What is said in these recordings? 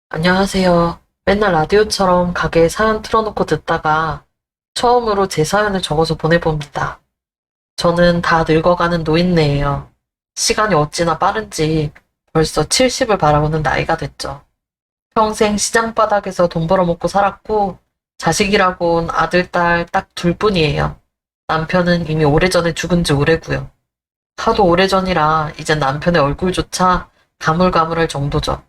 안녕하세요. 맨날 라디오처럼 가게에 사연 틀어놓고 듣다가 처음으로 제 사연을 적어서 보내봅니다. 저는 다 늙어가는 노인네예요. 시간이 어찌나 빠른지 벌써 70을 바라보는 나이가 됐죠. 평생 시장 바닥에서 돈 벌어먹고 살았고 자식이라곤 아들, 딸 딱 둘뿐이에요. 남편은 이미 오래전에 죽은 지 오래고요. 하도 오래전이라 이젠 남편의 얼굴조차 가물가물할 정도죠.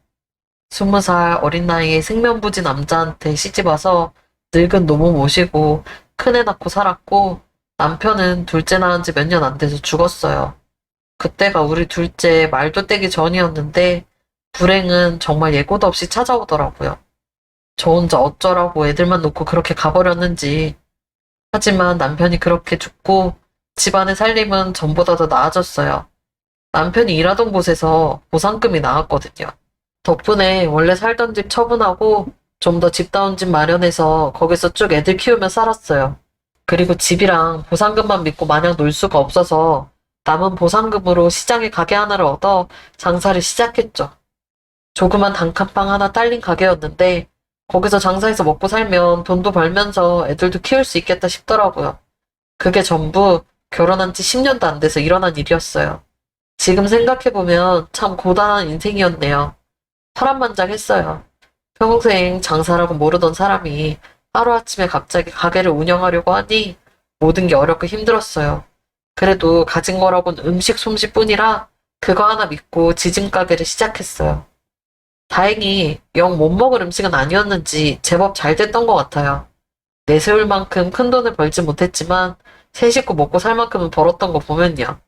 20살 어린 나이에 생면부지 남자한테 시집와서 늙은 노모 모시고 큰애 낳고 살았고 남편은 둘째 낳은 지 몇 년 안 돼서 죽었어요. 그때가 우리 둘째 말도 떼기 전이었는데 불행은 정말 예고도 없이 찾아오더라고요. 저 혼자 어쩌라고 애들만 놓고 그렇게 가버렸는지. 하지만 남편이 그렇게 죽고 집안의 살림은 전보다 더 나아졌어요. 남편이 일하던 곳에서 보상금이 나왔거든요. 덕분에 원래 살던 집 처분하고 좀 더 집다운 집 마련해서 거기서 쭉 애들 키우며 살았어요. 그리고 집이랑 보상금만 믿고 마냥 놀 수가 없어서 남은 보상금으로 시장에 가게 하나를 얻어 장사를 시작했죠. 조그만 단칸방 하나 딸린 가게였는데 거기서 장사해서 먹고 살면 돈도 벌면서 애들도 키울 수 있겠다 싶더라고요. 그게 전부 결혼한 지 10년도 안 돼서 일어난 일이었어요. 지금 생각해보면 참 고단한 인생이었네요. 파란만장했어요. 평생 장사라고 모르던 사람이 하루아침에 갑자기 가게를 운영하려고 하니 모든 게 어렵고 힘들었어요. 그래도 가진 거라고는 음식 솜씨뿐이라 그거 하나 믿고 지짐 가게를 시작했어요. 다행히 영 못 먹을 음식은 아니었는지 제법 잘 됐던 것 같아요. 내세울 만큼 큰 돈을 벌지 못했지만 세 식구 먹고 살 만큼은 벌었던 거 보면요.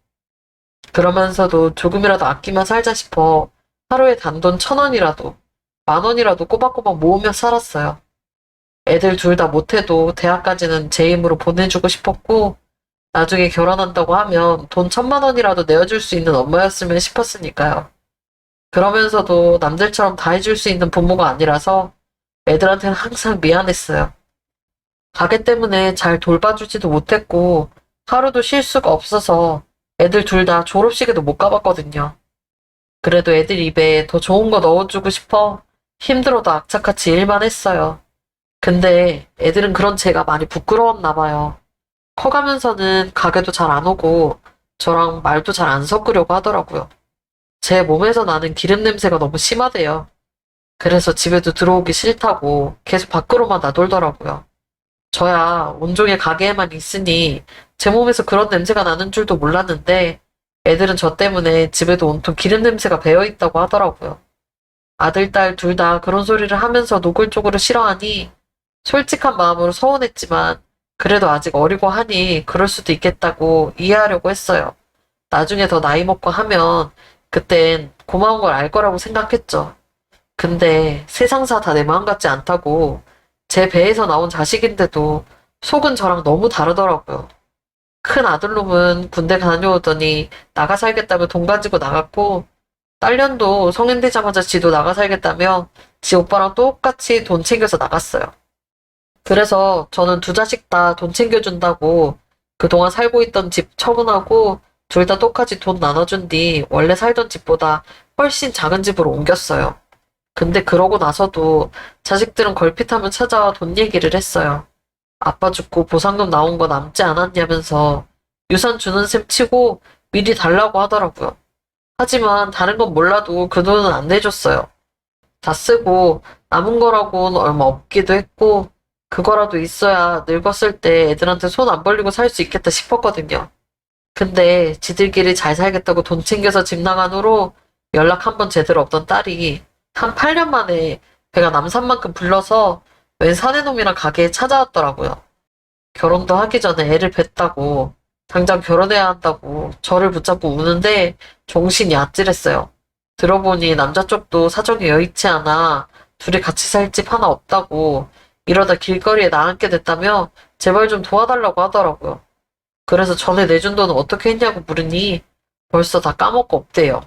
그러면서도 조금이라도 아끼며 살자 싶어 하루에 단돈 1,000원이라도, 10,000원이라도 꼬박꼬박 모으며 살았어요. 애들 둘 다 못해도 대학까지는 제 힘으로 보내주고 싶었고, 나중에 결혼한다고 하면 돈 1,000만 원이라도 내어줄 수 있는 엄마였으면 싶었으니까요. 그러면서도 남들처럼 다 해줄 수 있는 부모가 아니라서 애들한테는 항상 미안했어요. 가게 때문에 잘 돌봐주지도 못했고, 하루도 쉴 수가 없어서 애들 둘 다 졸업식에도 못 가봤거든요. 그래도 애들 입에 더 좋은 거 넣어주고 싶어 힘들어도 악착같이 일만 했어요. 근데 애들은 그런 제가 많이 부끄러웠나 봐요. 커가면서는 가게도 잘 안 오고 저랑 말도 잘 안 섞으려고 하더라고요. 제 몸에서 나는 기름 냄새가 너무 심하대요. 그래서 집에도 들어오기 싫다고 계속 밖으로만 나돌더라고요. 저야 온종일 가게에만 있으니 제 몸에서 그런 냄새가 나는 줄도 몰랐는데 애들은 저 때문에 집에도 온통 기름 냄새가 배어있다고 하더라고요. 아들, 딸 둘 다 그런 소리를 하면서 노골적으로 싫어하니 솔직한 마음으로 서운했지만 그래도 아직 어리고 하니 그럴 수도 있겠다고 이해하려고 했어요. 나중에 더 나이 먹고 하면 그땐 고마운 걸 알 거라고 생각했죠. 근데 세상사 다 내 마음 같지 않다고 제 배에서 나온 자식인데도 속은 저랑 너무 다르더라고요. 큰 아들놈은 군대 다녀오더니 나가 살겠다며 돈 가지고 나갔고 딸년도 성인 되자마자 지도 나가 살겠다며 지 오빠랑 똑같이 돈 챙겨서 나갔어요. 그래서 저는 두 자식 다 돈 챙겨준다고 그동안 살고 있던 집 처분하고 둘 다 똑같이 돈 나눠준 뒤 원래 살던 집보다 훨씬 작은 집으로 옮겼어요. 근데 그러고 나서도 자식들은 걸핏하면 찾아와 돈 얘기를 했어요. 아빠 죽고 보상금 나온 거 남지 않았냐면서 유산 주는 셈 치고 미리 달라고 하더라고요. 하지만 다른 건 몰라도 그 돈은 안 내줬어요. 다 쓰고 남은 거라고는 얼마 없기도 했고 그거라도 있어야 늙었을 때 애들한테 손 안 벌리고 살 수 있겠다 싶었거든요. 근데 지들끼리 잘 살겠다고 돈 챙겨서 집 나간 후로 연락 한 번 제대로 없던 딸이 한 8년 만에 배가 남산만큼 불러서 웬 사내놈이랑 가게에 찾아왔더라고요. 결혼도 하기 전에 애를 뱄다고 당장 결혼해야 한다고 저를 붙잡고 우는데 정신이 아찔했어요. 들어보니 남자 쪽도 사정이 여의치 않아 둘이 같이 살 집 하나 없다고 이러다 길거리에 나앉게 됐다며 제발 좀 도와달라고 하더라고요. 그래서 전에 내준 돈은 어떻게 했냐고 물으니 벌써 다 까먹고 없대요.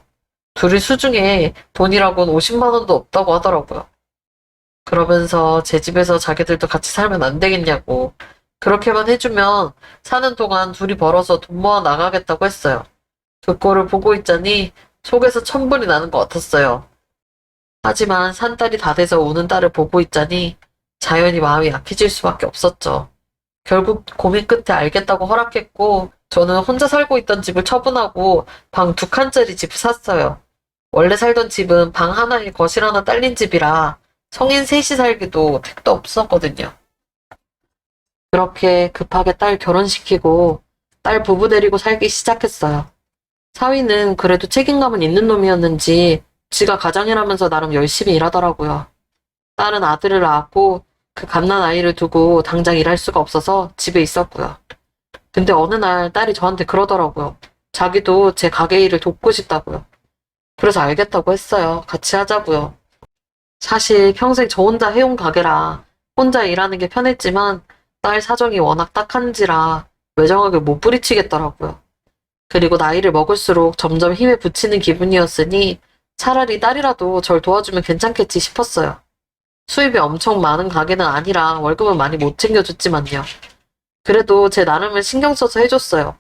둘이 수중에 돈이라고는 50만 원도 없다고 하더라고요. 그러면서 제 집에서 자기들도 같이 살면 안 되겠냐고. 그렇게만 해주면 사는 동안 둘이 벌어서 돈 모아 나가겠다고 했어요. 그 꼴을 보고 있자니 속에서 천불이 나는 것 같았어요. 하지만 산 딸이 다 돼서 우는 딸을 보고 있자니 자연히 마음이 약해질 수밖에 없었죠. 결국 고민 끝에 알겠다고 허락했고 저는 혼자 살고 있던 집을 처분하고 방 2칸짜리 집을 샀어요. 원래 살던 집은 방 하나에 거실 하나 딸린 집이라 성인 셋이 살기도 택도 없었거든요. 그렇게 급하게 딸 결혼시키고 딸 부부 데리고 살기 시작했어요. 사위는 그래도 책임감은 있는 놈이었는지 지가 가장이라면서 나름 열심히 일하더라고요. 딸은 아들을 낳았고 그 갓난 아이를 두고 당장 일할 수가 없어서 집에 있었고요. 근데 어느 날 딸이 저한테 그러더라고요. 자기도 제 가게 일을 돕고 싶다고요. 그래서 알겠다고 했어요. 같이 하자고요. 사실 평생 저 혼자 해온 가게라 혼자 일하는 게 편했지만 딸 사정이 워낙 딱한지라 외정하게 못 부리치겠더라고요. 그리고 나이를 먹을수록 점점 힘에 부치는 기분이었으니 차라리 딸이라도 절 도와주면 괜찮겠지 싶었어요. 수입이 엄청 많은 가게는 아니라 월급은 많이 못 챙겨줬지만요. 그래도 제 나름을 신경 써서 해줬어요.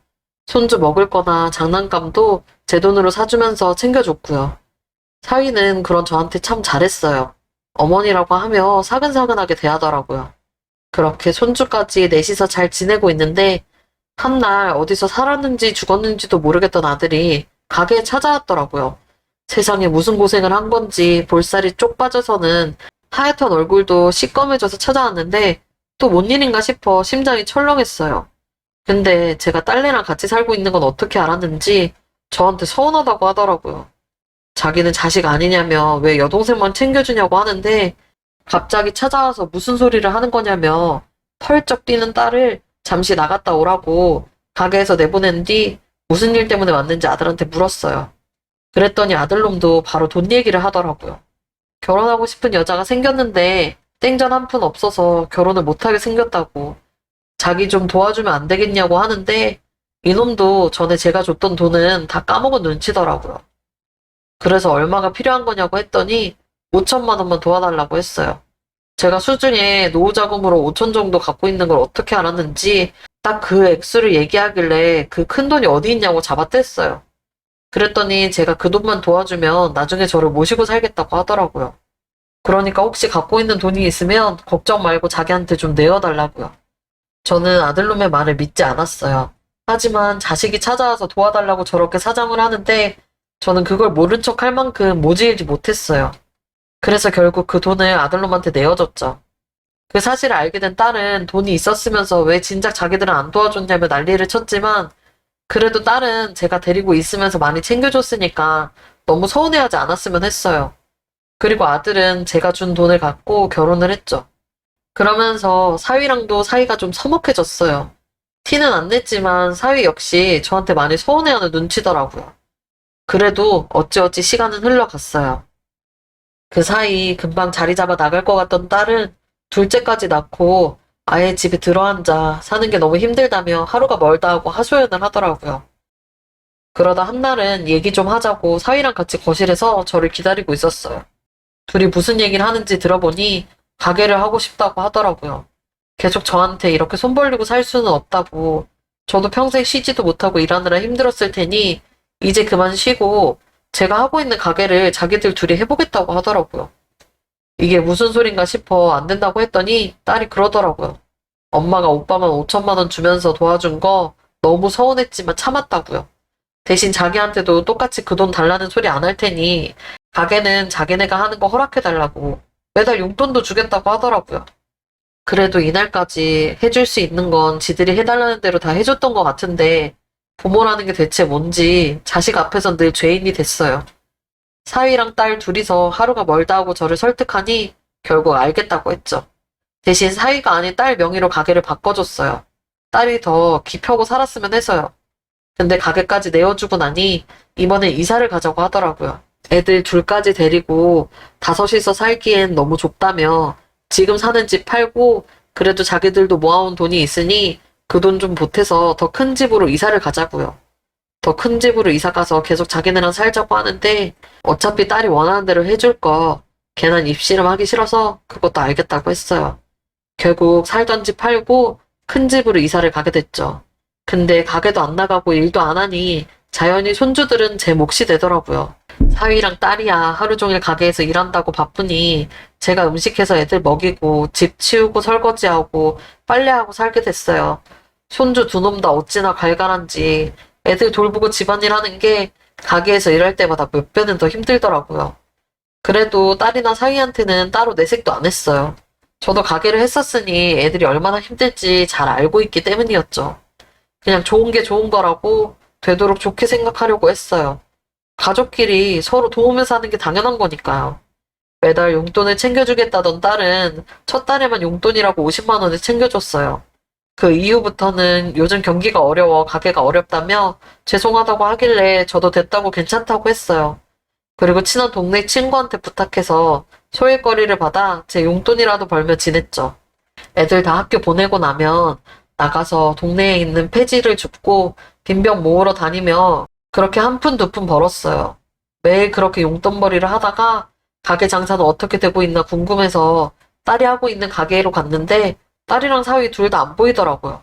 손주 먹을 거나 장난감도 제 돈으로 사주면서 챙겨줬고요. 사위는 그런 저한테 참 잘했어요. 어머니라고 하며 사근사근하게 대하더라고요. 그렇게 손주까지 넷이서 잘 지내고 있는데 한날 어디서 살았는지 죽었는지도 모르겠던 아들이 가게에 찾아왔더라고요. 세상에 무슨 고생을 한 건지 볼살이 쪽 빠져서는 하얗던 얼굴도 시꺼매져서 찾아왔는데 또 뭔 일인가 싶어 심장이 철렁했어요. 근데 제가 딸내랑 같이 살고 있는 건 어떻게 알았는지 저한테 서운하다고 하더라고요. 자기는 자식 아니냐며 왜 여동생만 챙겨주냐고 하는데 갑자기 찾아와서 무슨 소리를 하는 거냐며 펄쩍 뛰는 딸을 잠시 나갔다 오라고 가게에서 내보낸 뒤 무슨 일 때문에 왔는지 아들한테 물었어요. 그랬더니 아들놈도 바로 돈 얘기를 하더라고요. 결혼하고 싶은 여자가 생겼는데 땡전 한 푼 없어서 결혼을 못하게 생겼다고. 자기 좀 도와주면 안 되겠냐고 하는데 이놈도 전에 제가 줬던 돈은 다 까먹은 눈치더라고요. 그래서 얼마가 필요한 거냐고 했더니 5천만 원만 도와달라고 했어요. 제가 수중에 노후 자금으로 5천 정도 갖고 있는 걸 어떻게 알았는지 딱 그 액수를 얘기하길래 그 큰 돈이 어디 있냐고 잡아댔어요. 그랬더니 제가 그 돈만 도와주면 나중에 저를 모시고 살겠다고 하더라고요. 그러니까 혹시 갖고 있는 돈이 있으면 걱정 말고 자기한테 좀 내어달라고요. 저는 아들놈의 말을 믿지 않았어요. 하지만 자식이 찾아와서 도와달라고 저렇게 사정을 하는데 저는 그걸 모른 척 할 만큼 모질지 못했어요. 그래서 결국 그 돈을 아들놈한테 내어줬죠. 그 사실을 알게 된 딸은 돈이 있었으면서 왜 진작 자기들은 안 도와줬냐며 난리를 쳤지만 그래도 딸은 제가 데리고 있으면서 많이 챙겨줬으니까 너무 서운해하지 않았으면 했어요. 그리고 아들은 제가 준 돈을 갖고 결혼을 했죠. 그러면서 사위랑도 사이가 좀 서먹해졌어요. 티는 안 냈지만 사위 역시 저한테 많이 서운해하는 눈치더라고요. 그래도 어찌어찌 시간은 흘러갔어요. 그 사이 금방 자리 잡아 나갈 것 같던 딸은 둘째까지 낳고 아예 집에 들어앉아 사는 게 너무 힘들다며 하루가 멀다 하고 하소연을 하더라고요. 그러다 한날은 얘기 좀 하자고 사위랑 같이 거실에서 저를 기다리고 있었어요. 둘이 무슨 얘기를 하는지 들어보니 가게를 하고 싶다고 하더라고요. 계속 저한테 이렇게 손 벌리고 살 수는 없다고. 저도 평생 쉬지도 못하고 일하느라 힘들었을 테니 이제 그만 쉬고 제가 하고 있는 가게를 자기들 둘이 해보겠다고 하더라고요. 이게 무슨 소린가 싶어 안 된다고 했더니 딸이 그러더라고요. 엄마가 오빠만 5천만 원 주면서 도와준 거 너무 서운했지만 참았다고요. 대신 자기한테도 똑같이 그 돈 달라는 소리 안 할 테니 가게는 자기네가 하는 거 허락해달라고 매달 용돈도 주겠다고 하더라고요. 그래도 이날까지 해줄 수 있는 건 지들이 해달라는 대로 다 해줬던 것 같은데 부모라는 게 대체 뭔지 자식 앞에선 늘 죄인이 됐어요. 사위랑 딸 둘이서 하루가 멀다 하고 저를 설득하니 결국 알겠다고 했죠. 대신 사위가 아닌 딸 명의로 가게를 바꿔줬어요. 딸이 더 기펴고 살았으면 해서요. 근데 가게까지 내어주고 나니 이번에 이사를 가자고 하더라고요. 애들 둘까지 데리고 5이서 살기엔 너무 좁다며 지금 사는 집 팔고 그래도 자기들도 모아온 돈이 있으니 그 돈 좀 보태서 더 큰 집으로 이사를 가자고요. 더 큰 집으로 이사 가서 계속 자기네랑 살자고 하는데 어차피 딸이 원하는 대로 해줄 거 걔는 입씨름 하기 싫어서 그것도 알겠다고 했어요. 결국 살던 집 팔고 큰 집으로 이사를 가게 됐죠. 근데 가게도 안 나가고 일도 안 하니 자연히 손주들은 제 몫이 되더라고요. 사위랑 딸이야 하루 종일 가게에서 일한다고 바쁘니 제가 음식해서 애들 먹이고 집 치우고 설거지하고 빨래하고 살게 됐어요. 손주 두 놈 다 어찌나 갈갈한지 애들 돌보고 집안일 하는 게 가게에서 일할 때마다 몇 배는 더 힘들더라고요. 그래도 딸이나 사위한테는 따로 내색도 안 했어요. 저도 가게를 했었으니 애들이 얼마나 힘들지 잘 알고 있기 때문이었죠. 그냥 좋은 게 좋은 거라고 되도록 좋게 생각하려고 했어요. 가족끼리 서로 도우면서 하는 게 당연한 거니까요. 매달 용돈을 챙겨주겠다던 딸은 첫 달에만 용돈이라고 50만 원을 챙겨줬어요. 그 이후부터는 요즘 경기가 어려워 가게가 어렵다며 죄송하다고 하길래 저도 됐다고 괜찮다고 했어요. 그리고 친한 동네 친구한테 부탁해서 소일거리를 받아 제 용돈이라도 벌며 지냈죠. 애들 다 학교 보내고 나면 나가서 동네에 있는 폐지를 줍고 빈병 모으러 다니며 그렇게 한 푼 두 푼 벌었어요. 매일 그렇게 용돈벌이를 하다가 가게 장사는 어떻게 되고 있나 궁금해서 딸이 하고 있는 가게로 갔는데 딸이랑 사위 둘 다 안 보이더라고요.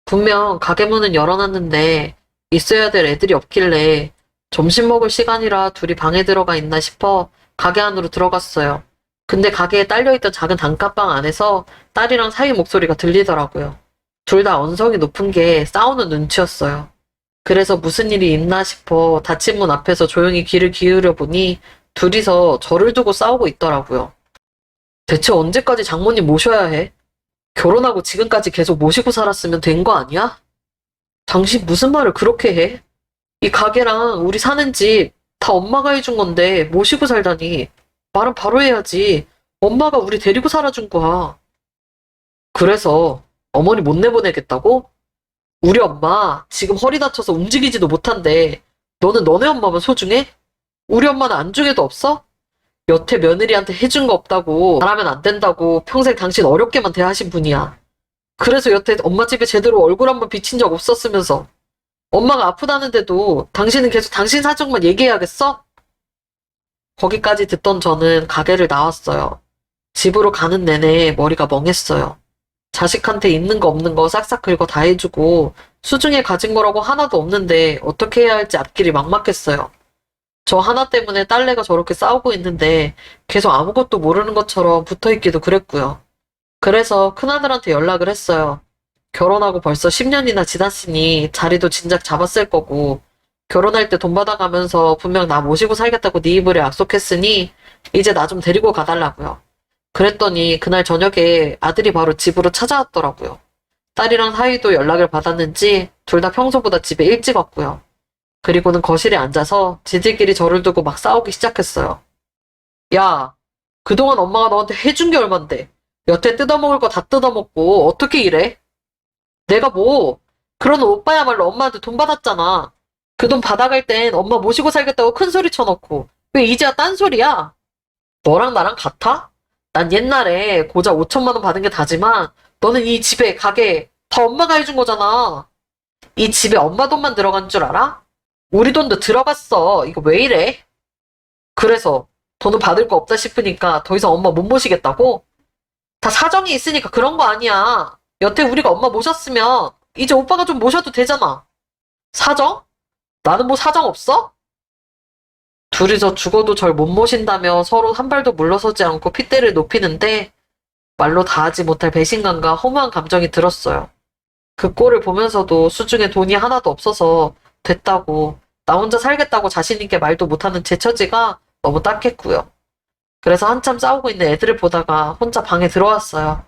분명 가게 문은 열어놨는데 있어야 될 애들이 없길래 점심 먹을 시간이라 둘이 방에 들어가 있나 싶어 가게 안으로 들어갔어요. 근데 가게에 딸려있던 작은 단칸방 안에서 딸이랑 사위 목소리가 들리더라고요. 둘 다 언성이 높은 게 싸우는 눈치였어요. 그래서 무슨 일이 있나 싶어 닫힌 문 앞에서 조용히 귀를 기울여 보니 둘이서 저를 두고 싸우고 있더라고요. 대체 언제까지 장모님 모셔야 해? 결혼하고 지금까지 계속 모시고 살았으면 된 거 아니야? 당신 무슨 말을 그렇게 해? 이 가게랑 우리 사는 집 다 엄마가 해준 건데 모시고 살다니. 말은 바로 해야지. 엄마가 우리 데리고 살아준 거야. 그래서 어머니 못 내보내겠다고? 우리 엄마 지금 허리 다쳐서 움직이지도 못한대. 너는 너네 엄마만 소중해? 우리 엄마는 안중에도 없어? 여태 며느리한테 해준 거 없다고 말하면 안 된다고 평생 당신 어렵게만 대하신 분이야. 그래서 여태 엄마 집에 제대로 얼굴 한번 비친 적 없었으면서 엄마가 아프다는데도 당신은 계속 당신 사정만 얘기해야겠어? 거기까지 듣던 저는 가게를 나왔어요. 집으로 가는 내내 머리가 멍했어요. 자식한테 있는 거 없는 거 싹싹 긁어 다 해주고 수중에 가진 거라고 하나도 없는데 어떻게 해야 할지 앞길이 막막했어요. 저 하나 때문에 딸내가 저렇게 싸우고 있는데 계속 아무것도 모르는 것처럼 붙어있기도 그랬고요. 그래서 큰아들한테 연락을 했어요. 결혼하고 벌써 10년이나 지났으니 자리도 진작 잡았을 거고 결혼할 때 돈 받아가면서 분명 나 모시고 살겠다고 네 입으로 약속했으니 이제 나 좀 데리고 가달라고요. 그랬더니 그날 저녁에 아들이 바로 집으로 찾아왔더라고요. 딸이랑 사위도 연락을 받았는지 둘 다 평소보다 집에 일찍 왔고요. 그리고는 거실에 앉아서 지들끼리 저를 두고 막 싸우기 시작했어요. 야, 그동안 엄마가 너한테 해준 게 얼만데 여태 뜯어먹을 거 다 뜯어먹고 어떻게 이래? 내가 뭐 그러는 오빠야말로 엄마한테 돈 받았잖아. 그 돈 받아갈 땐 엄마 모시고 살겠다고 큰 소리 쳐놓고 왜 이제야 딴소리야? 너랑 나랑 같아? 난 옛날에 고작 5천만 원 받은 게 다지만 너는 이 집에 가게 다 엄마가 해준 거잖아. 이 집에 엄마 돈만 들어간 줄 알아? 우리 돈도 들어갔어. 이거 왜 이래? 그래서 돈은 받을 거 없다 싶으니까 더 이상 엄마 못 모시겠다고? 다 사정이 있으니까 그런 거 아니야. 여태 우리가 엄마 모셨으면 이제 오빠가 좀 모셔도 되잖아. 사정? 나는 뭐 사정 없어? 둘이서 죽어도 절 못 모신다며 서로 한 발도 물러서지 않고 핏대를 높이는데 말로 다하지 못할 배신감과 허무한 감정이 들었어요. 그 꼴을 보면서도 수중에 돈이 하나도 없어서 됐다고 나 혼자 살겠다고 자신있게 말도 못하는 제 처지가 너무 딱했고요. 그래서 한참 싸우고 있는 애들을 보다가 혼자 방에 들어왔어요.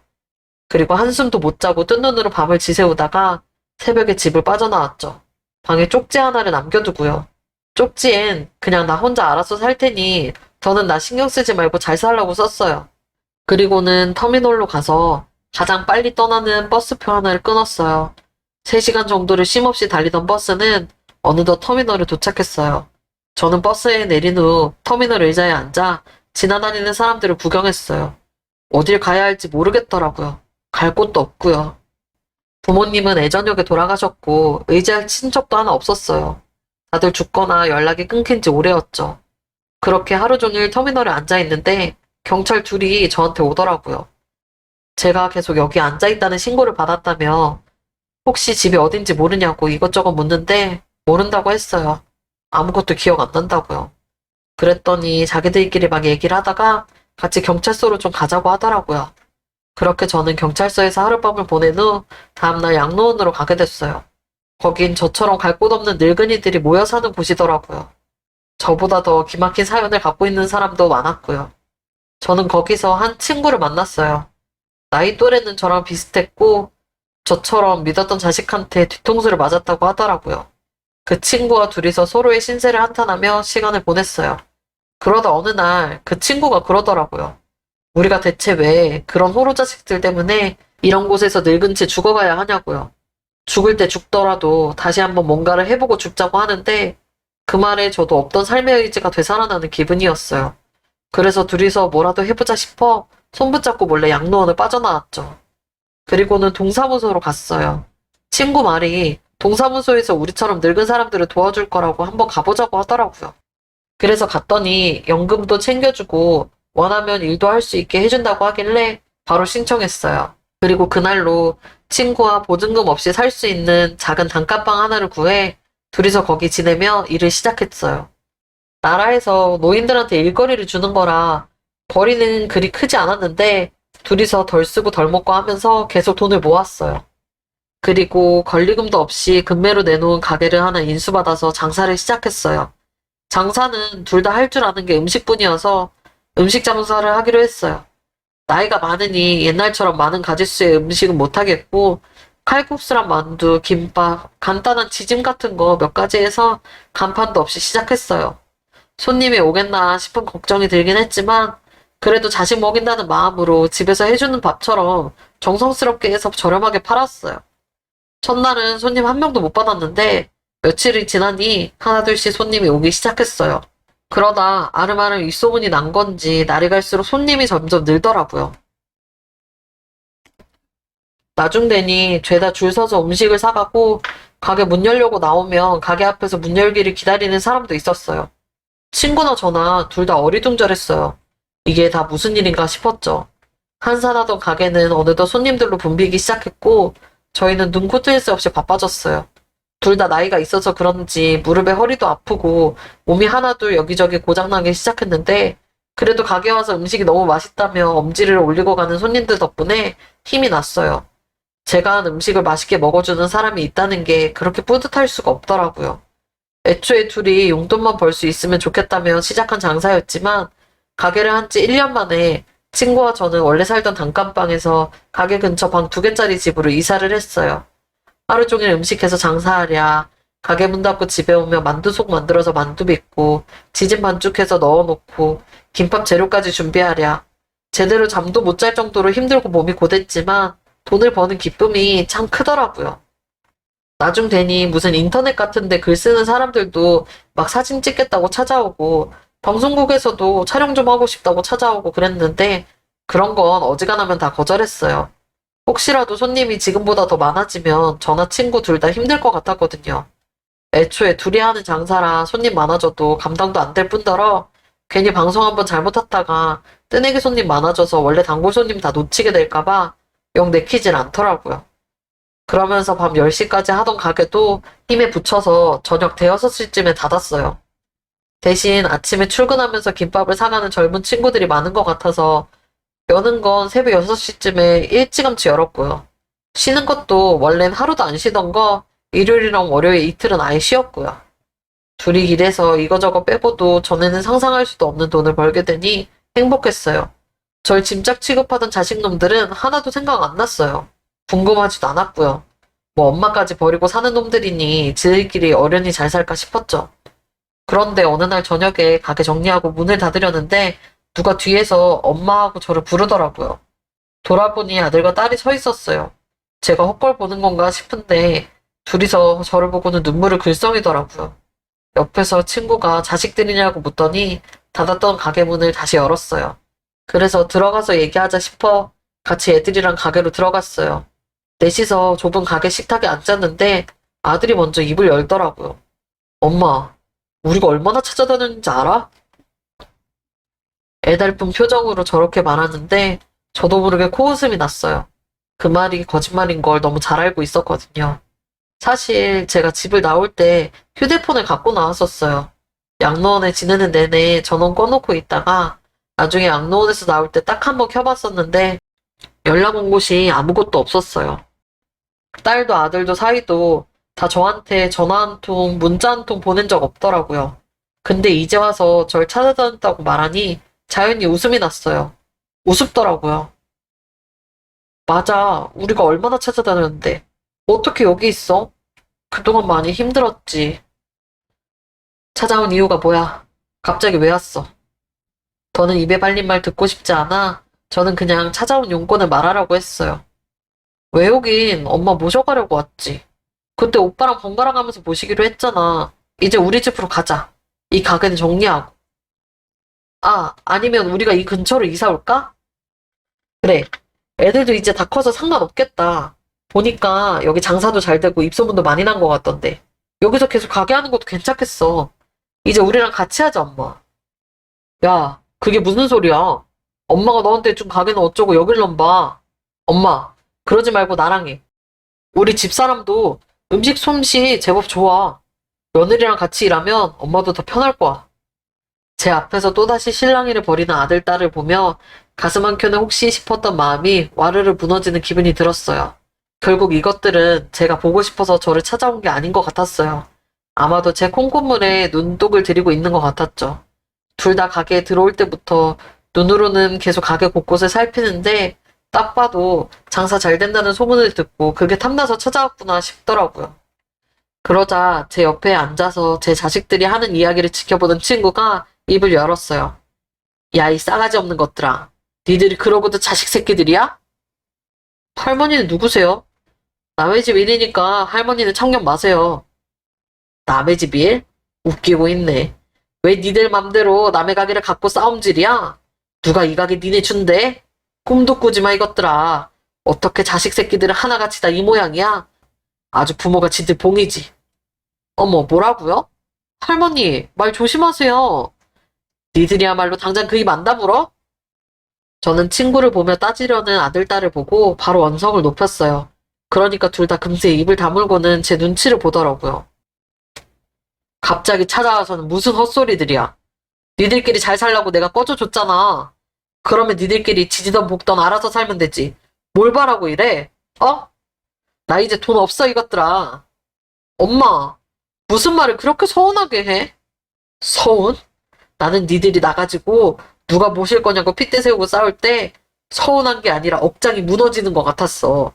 그리고 한숨도 못 자고 뜬 눈으로 밤을 지새우다가 새벽에 집을 빠져나왔죠. 방에 쪽지 하나를 남겨두고요. 쪽지엔 그냥 나 혼자 알아서 살 테니 더는 나 신경 쓰지 말고 잘 살라고 썼어요. 그리고는 터미널로 가서 가장 빨리 떠나는 버스표 하나를 끊었어요. 3시간 정도를 쉼없이 달리던 버스는 어느덧 터미널에 도착했어요. 저는 버스에 내린 후 터미널 의자에 앉아 지나다니는 사람들을 구경했어요. 어딜 가야 할지 모르겠더라고요. 갈 곳도 없고요. 부모님은 애저녁에 돌아가셨고 의지할 친척도 하나 없었어요. 다들 죽거나 연락이 끊긴 지 오래였죠. 그렇게 하루 종일 터미널에 앉아 있는데 경찰 둘이 저한테 오더라고요. 제가 계속 여기 앉아 있다는 신고를 받았다며 혹시 집이 어딘지 모르냐고 이것저것 묻는데 모른다고 했어요. 아무것도 기억 안 난다고요. 그랬더니 자기들끼리 막 얘기를 하다가 같이 경찰서로 좀 가자고 하더라고요. 그렇게 저는 경찰서에서 하룻밤을 보낸 후 다음날 양로원으로 가게 됐어요. 거긴 저처럼 갈 곳 없는 늙은이들이 모여 사는 곳이더라고요. 저보다 더 기막힌 사연을 갖고 있는 사람도 많았고요. 저는 거기서 한 친구를 만났어요. 나이 또래는 저랑 비슷했고 저처럼 믿었던 자식한테 뒤통수를 맞았다고 하더라고요. 그 친구와 둘이서 서로의 신세를 한탄하며 시간을 보냈어요. 그러다 어느 날 그 친구가 그러더라고요. 우리가 대체 왜 그런 호로 자식들 때문에 이런 곳에서 늙은 채 죽어가야 하냐고요. 죽을 때 죽더라도 다시 한번 뭔가를 해보고 죽자고 하는데 그 말에 저도 없던 삶의 의지가 되살아나는 기분이었어요. 그래서 둘이서 뭐라도 해보자 싶어 손붙잡고 몰래 양로원을 빠져나왔죠. 그리고는 동사무소로 갔어요. 친구 말이 동사무소에서 우리처럼 늙은 사람들을 도와줄 거라고 한번 가보자고 하더라고요. 그래서 갔더니 연금도 챙겨주고 원하면 일도 할 수 있게 해준다고 하길래 바로 신청했어요. 그리고 그날로 친구와 보증금 없이 살 수 있는 작은 단칸방 하나를 구해 둘이서 거기 지내며 일을 시작했어요. 나라에서 노인들한테 일거리를 주는 거라 벌이는 그리 크지 않았는데 둘이서 덜 쓰고 덜 먹고 하면서 계속 돈을 모았어요. 그리고 권리금도 없이 금매로 내놓은 가게를 하나 인수받아서 장사를 시작했어요. 장사는 둘 다 할 줄 아는 게 음식뿐이어서 음식 장사를 하기로 했어요. 나이가 많으니 옛날처럼 많은 가짓수의 음식은 못하겠고 칼국수랑 만두, 김밥, 간단한 지짐 같은 거 몇 가지 해서 간판도 없이 시작했어요. 손님이 오겠나 싶은 걱정이 들긴 했지만 그래도 자식 먹인다는 마음으로 집에서 해주는 밥처럼 정성스럽게 해서 저렴하게 팔았어요. 첫날은 손님 한 명도 못 받았는데 며칠이 지나니 하나둘씩 손님이 오기 시작했어요. 그러다 아름아름 윗소문이 난 건지 날이 갈수록 손님이 점점 늘더라고요. 나중 되니 죄다 줄 서서 음식을 사가고 가게 문 열려고 나오면 가게 앞에서 문 열기를 기다리는 사람도 있었어요. 친구나 저나 둘 다 어리둥절했어요. 이게 다 무슨 일인가 싶었죠. 한산하던 가게는 어느덧 손님들로 붐비기 시작했고 저희는 눈코 뜰 새 없이 바빠졌어요. 둘 다 나이가 있어서 그런지 무릎에 허리도 아프고 몸이 하나둘 여기저기 고장나기 시작했는데 그래도 가게 와서 음식이 너무 맛있다며 엄지를 올리고 가는 손님들 덕분에 힘이 났어요. 제가 한 음식을 맛있게 먹어주는 사람이 있다는 게 그렇게 뿌듯할 수가 없더라고요. 애초에 둘이 용돈만 벌 수 있으면 좋겠다며 시작한 장사였지만 가게를 한 지 1년 만에 친구와 저는 원래 살던 단칸방에서 가게 근처 방 2개짜리 집으로 이사를 했어요. 하루 종일 음식해서 장사하랴, 가게 문 닫고 집에 오면 만두속 만들어서 만두 빚고, 지짐 반죽해서 넣어놓고, 김밥 재료까지 준비하랴. 제대로 잠도 못 잘 정도로 힘들고 몸이 고됐지만 돈을 버는 기쁨이 참 크더라고요. 나중 되니 무슨 인터넷 같은데 글 쓰는 사람들도 막 사진 찍겠다고 찾아오고, 방송국에서도 촬영 좀 하고 싶다고 찾아오고 그랬는데, 그런 건 어지간하면 다 거절했어요. 혹시라도 손님이 지금보다 더 많아지면 저나 친구 둘 다 힘들 것 같았거든요. 애초에 둘이 하는 장사라 손님 많아져도 감당도 안 될 뿐더러 괜히 방송 한번 잘못했다가 뜨내기 손님 많아져서 원래 단골 손님 다 놓치게 될까봐 영 내키질 않더라고요. 그러면서 밤 10시까지 하던 가게도 힘에 부쳐서 저녁 대여섯 시쯤에 닫았어요. 대신 아침에 출근하면서 김밥을 사가는 젊은 친구들이 많은 것 같아서 여는 건 새벽 6시쯤에 일찌감치 열었고요. 쉬는 것도 원래는 하루도 안 쉬던 거 일요일이랑 월요일 이틀은 아예 쉬었고요. 둘이 일해서 이거저거 빼고도 전에는 상상할 수도 없는 돈을 벌게 되니 행복했어요. 절 짐짝 취급하던 자식놈들은 하나도 생각 안 났어요. 궁금하지도 않았고요. 뭐 엄마까지 버리고 사는 놈들이니 지들끼리 어련히 잘 살까 싶었죠. 그런데 어느 날 저녁에 가게 정리하고 문을 닫으려는데 누가 뒤에서 엄마하고 저를 부르더라고요. 돌아보니 아들과 딸이 서 있었어요. 제가 헛걸 보는 건가 싶은데 둘이서 저를 보고는 눈물을 글썽이더라고요. 옆에서 친구가 자식들이냐고 묻더니 닫았던 가게 문을 다시 열었어요. 그래서 들어가서 얘기하자 싶어 같이 애들이랑 가게로 들어갔어요. 넷이서 좁은 가게 식탁에 앉았는데 아들이 먼저 입을 열더라고요. 엄마, 우리가 얼마나 찾아다녔는지 알아? 애달픈 표정으로 저렇게 말하는데 저도 모르게 코웃음이 났어요. 그 말이 거짓말인 걸 너무 잘 알고 있었거든요. 사실 제가 집을 나올 때 휴대폰을 갖고 나왔었어요. 양로원에 지내는 내내 전원 꺼놓고 있다가 나중에 양로원에서 나올 때 딱 한 번 켜봤었는데 연락 온 곳이 아무것도 없었어요. 딸도 아들도 사이도 다 저한테 전화 한 통, 문자 한 통 보낸 적 없더라고요. 근데 이제 와서 절 찾아다녔다고 말하니 자연히 웃음이 났어요. 우습더라고요. 맞아, 우리가 얼마나 찾아다녔는데. 어떻게 여기 있어? 그동안 많이 힘들었지. 찾아온 이유가 뭐야? 갑자기 왜 왔어? 더는 입에 발린 말 듣고 싶지 않아 저는 그냥 찾아온 용건을 말하라고 했어요. 왜 여긴 엄마 모셔가려고 왔지. 그때 오빠랑 번갈아 가면서 모시기로 했잖아. 이제 우리 집으로 가자. 이 가게는 정리하고. 아, 아니면 우리가 이 근처로 이사 올까? 그래. 애들도 이제 다 커서 상관없겠다. 보니까 여기 장사도 잘 되고 입소문도 많이 난 것 같던데. 여기서 계속 가게 하는 것도 괜찮겠어. 이제 우리랑 같이 하자, 엄마. 야, 그게 무슨 소리야? 엄마가 너한테 준 가게는 어쩌고 여길 넘봐. 엄마, 그러지 말고 나랑 해. 우리 집사람도 음식 솜씨 제법 좋아. 며느리랑 같이 일하면 엄마도 더 편할 거야. 제 앞에서 또다시 실랑이를 벌이는 아들, 딸을 보며 가슴 한켠에 혹시 싶었던 마음이 와르르 무너지는 기분이 들었어요. 결국 이것들은 제가 보고 싶어서 저를 찾아온 게 아닌 것 같았어요. 아마도 제 콩고물에 눈독을 들이고 있는 것 같았죠. 둘 다 가게에 들어올 때부터 눈으로는 계속 가게 곳곳을 살피는데 딱 봐도 장사 잘 된다는 소문을 듣고 그게 탐나서 찾아왔구나 싶더라고요. 그러자 제 옆에 앉아서 제 자식들이 하는 이야기를 지켜보던 친구가 입을 열었어요. 야, 이 싸가지 없는 것들아. 니들이 그러고도 자식 새끼들이야? 할머니는 누구세요? 남의 집 일이니까 할머니는 참견 마세요. 남의 집 일? 웃기고 있네. 왜 니들 맘대로 남의 가게를 갖고 싸움질이야? 누가 이 가게 니네 준대? 꿈도 꾸지 마 이것들아. 어떻게 자식 새끼들은 하나같이 다 이 모양이야? 아주 부모가 지들 봉이지. 어머, 뭐라고요? 할머니, 말 조심하세요. 니들이야말로 당장 그 입 안 다물어? 저는 친구를 보며 따지려는 아들, 딸을 보고 바로 언성을 높였어요. 그러니까 둘 다 금세 입을 다물고는 제 눈치를 보더라고요. 갑자기 찾아와서는 무슨 헛소리들이야. 니들끼리 잘 살라고 내가 꺼줘줬잖아. 그러면 니들끼리 지지던 볶던 알아서 살면 되지. 뭘 바라고 이래? 어? 나 이제 돈 없어 이것들아. 엄마, 무슨 말을 그렇게 서운하게 해? 서운? 나는 니들이 나가지고 누가 모실 거냐고 핏대 세우고 싸울 때 서운한 게 아니라 억장이 무너지는 것 같았어.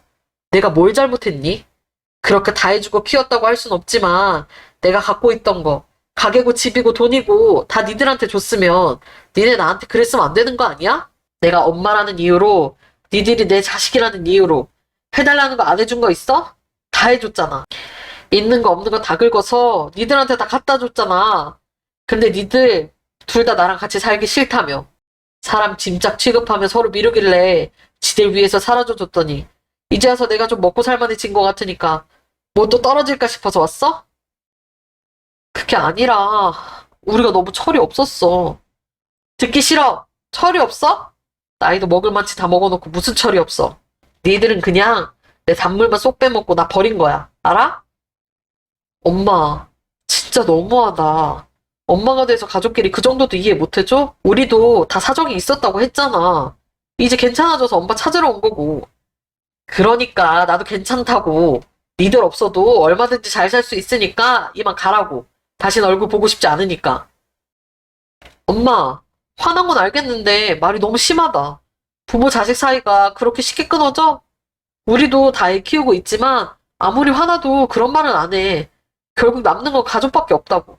내가 뭘 잘못했니? 그렇게 다 해주고 키웠다고 할 순 없지만 내가 갖고 있던 거, 가게고 집이고 돈이고 다 니들한테 줬으면 니네 나한테 그랬으면 안 되는 거 아니야? 내가 엄마라는 이유로 니들이 내 자식이라는 이유로 해달라는 거 안 해준 거 있어? 다 해줬잖아. 있는 거 없는 거 다 긁어서 니들한테 다 갖다 줬잖아. 근데 니들 둘 다 나랑 같이 살기 싫다며. 사람 짐짝 취급하며 서로 미루길래 지들 위해서 살아줘 줬더니 이제 와서 내가 좀 먹고 살만해진 것 같으니까 뭐 또 떨어질까 싶어서 왔어? 그게 아니라 우리가 너무 철이 없었어. 듣기 싫어. 철이 없어? 나이도 먹을 만치 다 먹어놓고 무슨 철이 없어. 니들은 그냥 내 단물만 쏙 빼먹고 나 버린 거야. 알아? 엄마, 진짜 너무하다. 엄마가 돼서 가족끼리 그 정도도 이해 못해줘? 우리도 다 사정이 있었다고 했잖아. 이제 괜찮아져서 엄마 찾으러 온 거고. 그러니까 나도 괜찮다고. 니들 없어도 얼마든지 잘 살 수 있으니까 이만 가라고. 다신 얼굴 보고 싶지 않으니까. 엄마, 화난 건 알겠는데 말이 너무 심하다. 부모 자식 사이가 그렇게 쉽게 끊어져? 우리도 다 애 키우고 있지만 아무리 화나도 그런 말은 안 해. 결국 남는 건 가족밖에 없다고.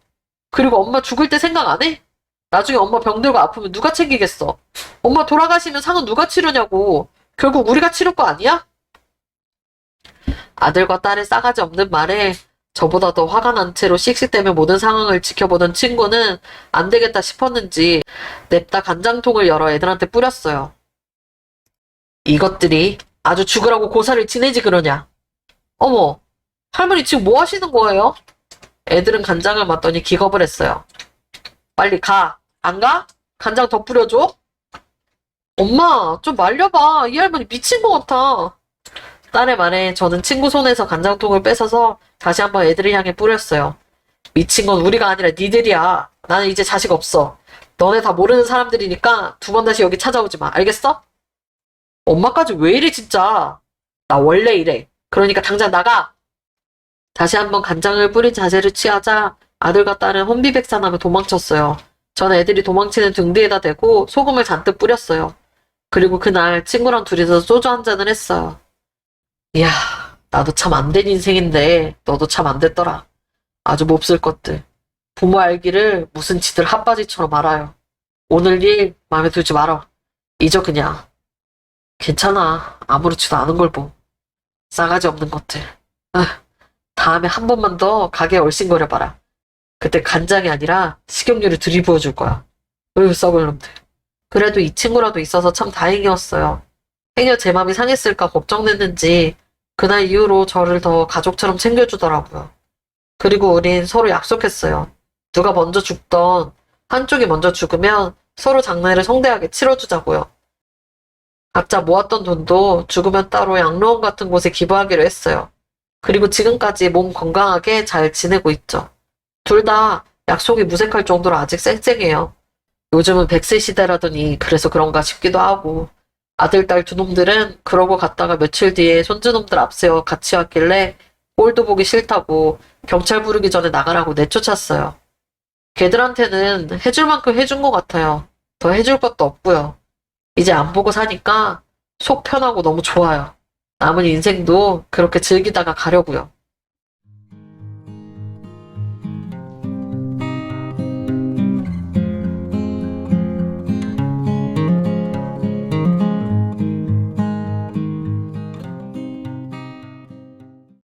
그리고 엄마 죽을 때 생각 안 해? 나중에 엄마 병들고 아프면 누가 챙기겠어? 엄마 돌아가시면 상은 누가 치르냐고. 결국 우리가 치를 거 아니야? 아들과 딸의 싸가지 없는 말에 저보다 더 화가 난 채로 씩씩대며 모든 상황을 지켜보던 친구는 안 되겠다 싶었는지 냅다 간장통을 열어 애들한테 뿌렸어요. 이것들이 아주 죽으라고 고사를 지내지 그러냐. 어머, 할머니 지금 뭐 하시는 거예요? 애들은 간장을 맞더니 기겁을 했어요. 빨리 가. 안 가? 간장 더 뿌려줘? 엄마, 좀 말려봐. 이 할머니 미친 것 같아. 딸의 말에 저는 친구 손에서 간장통을 뺏어서 다시 한번 애들을 향해 뿌렸어요. 미친 건 우리가 아니라 니들이야. 나는 이제 자식 없어. 너네 다 모르는 사람들이니까 두 번 다시 여기 찾아오지 마. 알겠어? 엄마까지 왜 이래 진짜. 나 원래 이래. 그러니까 당장 나가. 다시 한번 간장을 뿌린 자세를 취하자 아들과 딸은 혼비백산하며 도망쳤어요. 전 애들이 도망치는 등 뒤에다 대고 소금을 잔뜩 뿌렸어요. 그리고 그날 친구랑 둘이서 소주 한 잔을 했어요. 이야, 나도 참 안 된 인생인데 너도 참 안 됐더라. 아주 몹쓸 것들. 부모 알기를 무슨 지들 핫바지처럼 알아요. 오늘 일 마음에 들지 말아. 잊어 그냥. 괜찮아. 아무렇지도 않은 걸 뭐. 싸가지 없는 것들. 아, 다음에 한 번만 더 가게에 얼씬거려봐라. 그때 간장이 아니라 식용유를 들이부어줄 거야. 으, 썩을 놈들. 그래도 이 친구라도 있어서 참 다행이었어요. 행여 제 맘이 상했을까 걱정됐는지 그날 이후로 저를 더 가족처럼 챙겨주더라고요. 그리고 우린 서로 약속했어요. 누가 먼저 죽던 한쪽이 먼저 죽으면 서로 장례를 성대하게 치러주자고요. 각자 모았던 돈도 죽으면 따로 양로원 같은 곳에 기부하기로 했어요. 그리고 지금까지 몸 건강하게 잘 지내고 있죠. 둘 다 약속이 무색할 정도로 아직 쌩쌩해요. 요즘은 100세 시대라더니 그래서 그런가 싶기도 하고 아들, 딸 두 놈들은 그러고 갔다가 며칠 뒤에 손주놈들 앞세워 같이 왔길래 꼴도 보기 싫다고 경찰 부르기 전에 나가라고 내쫓았어요. 걔들한테는 해줄 만큼 해준 것 같아요. 더 해줄 것도 없고요. 이제 안 보고 사니까 속 편하고 너무 좋아요. 남은 인생도 그렇게 즐기다가 가려고요.